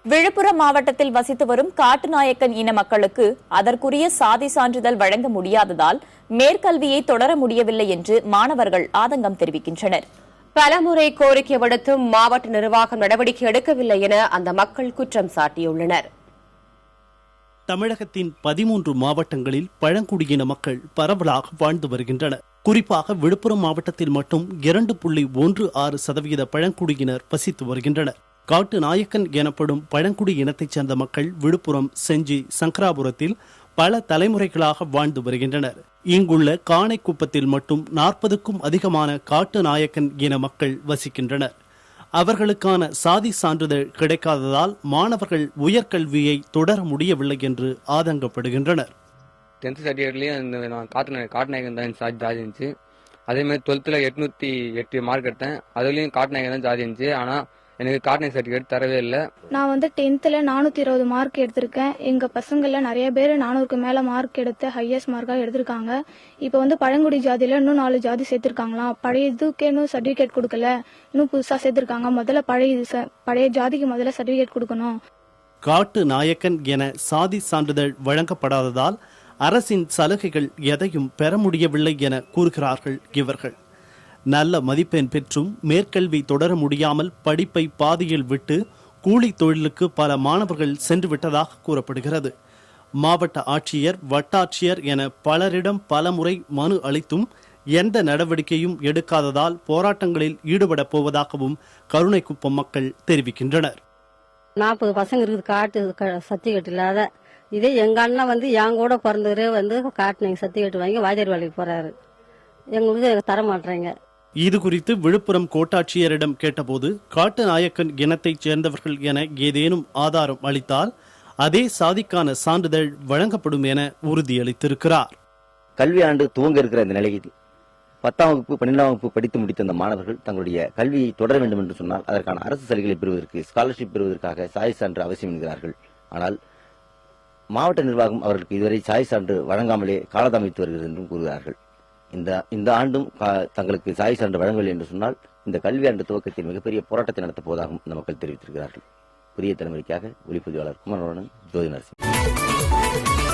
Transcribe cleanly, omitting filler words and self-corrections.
விழுப்புரம் மாவட்டத்தில் வசித்து வரும் காட்டுநாயக்கன் இன மக்களுக்கு அதற்குரிய சாதி சான்றிதழ் வழங்க முடியாததால் மேற்கல்வியை தொடர முடியவில்லை என்று மாணவர்கள் ஆதங்கம் தெரிவிக்கின்றனர். பலமுறை கோரிக்கை விடுத்தும் மாவட்ட நிர்வாகம் நடவடிக்கை எடுக்கவில்லை என அந்த மக்கள் குற்றம் சாட்டியுள்ளனர். தமிழகத்தின் 13 மாவட்டங்களில் பழங்குடியின மக்கள் பரவலாக வாழ்ந்து வருகின்றனர். குறிப்பாக விழுப்புரம் மாவட்டத்தில் மட்டும் 2.16% பழங்குடியினர் வசித்து வருகின்றனர். காட்டு நாயக்கன் எனப்படும் பழங்குடி இனத்தைச் சேர்ந்த மக்கள் விழுப்புரம், செஞ்சி, சங்கராபுரத்தில் பல தலைமுறைகளாக வாழ்ந்து வருகின்றனர். இங்குள்ள காணைக்குப்பத்தில் மட்டும் 40க்கும் அதிகமான காட்டு நாயக்கன் இன மக்கள் வசிக்கின்றனர். அவர்களுக்கான சாதி சான்றிதழ் கிடைக்காததால் மாணவர்கள் உயர்கல்வியை தொடர முடியவில்லை என்று ஆதங்கப்படுகின்றனர். 10th சர்டிஃபிகேட்லயும் காட்டுநாயகன் தான் ஜாதி இருந்துச்சு. அதே மாதிரி 12th 808 மார்க் எடுத்தேன். அதுலயும் காட்டுநாயகன் தான் ஜாதி இருந்துச்சு. ஆனா எனக்கு காட்டுநாயகன் சர்டிஃபிகேட் தரவே இல்லை. நான் 10th 420 மார்க் எடுத்திருக்கேன். எங்க பசங்கள்ல நிறைய பேர் 400க்கு மேல மார்க் எடுத்து ஹையஸ்ட் மார்க்கா எடுத்திருக்காங்க. இப்ப பழங்குடி ஜாதியில இன்னும் 4 ஜாதி சேர்த்திருக்காங்களாம். பழைய இதுக்கே இன்னும் சர்டிபிகேட் கொடுக்கல, இன்னும் புதுசா சேர்த்திருக்காங்க. முதல்ல பழைய ஜாதிக்கு முதல்ல சர்டிபிகேட் கொடுக்கணும். காட்டு நாயக்கன் என சாதி சான்றிதழ் வழங்கப்படாததால் அரசின் சலுகைகள் எதையும் பெற முடியவில்லை என கூறுகிறார்கள் இவர்கள். நல்ல மதிப்பெண் பெற்றும் மேற்கல்வி தொடர முடியாமல் படிப்பை பாதியில் விட்டு கூலி தொழிலுக்கு பல மாணவர்கள் சென்று விட்டதாக கூறப்படுகிறது. மாவட்ட ஆட்சியர், வட்டாட்சியர் என பலரிடம் பலமுறை மனு அளித்தும் எந்த நடவடிக்கையும் எடுக்காததால் போராட்டங்களில் ஈடுபட போவதாகவும் கருணைக்குப்பம் மக்கள் தெரிவிக்கின்றனர். 40 பசங்க இருக்குது காட்டு சர்டிஃபிகேட் இல்லாத. இதே எங்க அண்ணன் என் கூட பிறந்தவரே காட்டு சர்டிஃபிகேட் வாங்கி வாத்தியார் வேலைக்கு போறாரு. எங்களுக்கு தர மாட்டேங்க. இது குறித்து விழுப்புரம் கோட்டாட்சியரிடம் கேட்டபோது காட்டு நாயக்கன் இனத்தைச் சேர்ந்தவர்கள் என ஏதேனும் ஆதாரம் அளித்தால் அதே சாதிக்கான சான்றிதழ் வழங்கப்படும் என உறுதியளித்திருக்கிறார். கல்வி ஆண்டு துவங்க இருக்கிற இந்த நிலையில் 10ஆம் வகுப்பு 12ஆம் வகுப்பு படித்து முடித்த அந்த மாணவர்கள் தங்களுடைய கல்வியை தொடர வேண்டும் என்று சொன்னால் அதற்கான அரசு சலுகைகளை பெறுவதற்கு, ஸ்காலர்ஷிப் பெறுவதற்காக சாதி சான்று அவசியம் என்கிறார்கள். ஆனால் மாவட்ட நிர்வாகம் அவர்களுக்கு இதுவரை சாதி சான்று வழங்காமலே காலதாமதித்து வருகிறது என்றும் கூறுகிறார்கள். இந்த ஆண்டும் தங்களுக்கு சாதி சான்று வழங்கவில்லை என்று சொன்னால் இந்த கல்வி ஆண்டு துவக்கத்தில் மிகப்பெரிய போராட்டத்தை நடத்தப் போவதாகவும் இந்த மக்கள் தெரிவித்திருக்கிறார்கள். புதிய தலைமுறைக்காக ஒளிப்பதிவாளர் குமரனுடன் ஜோதி நரசிம்மன்.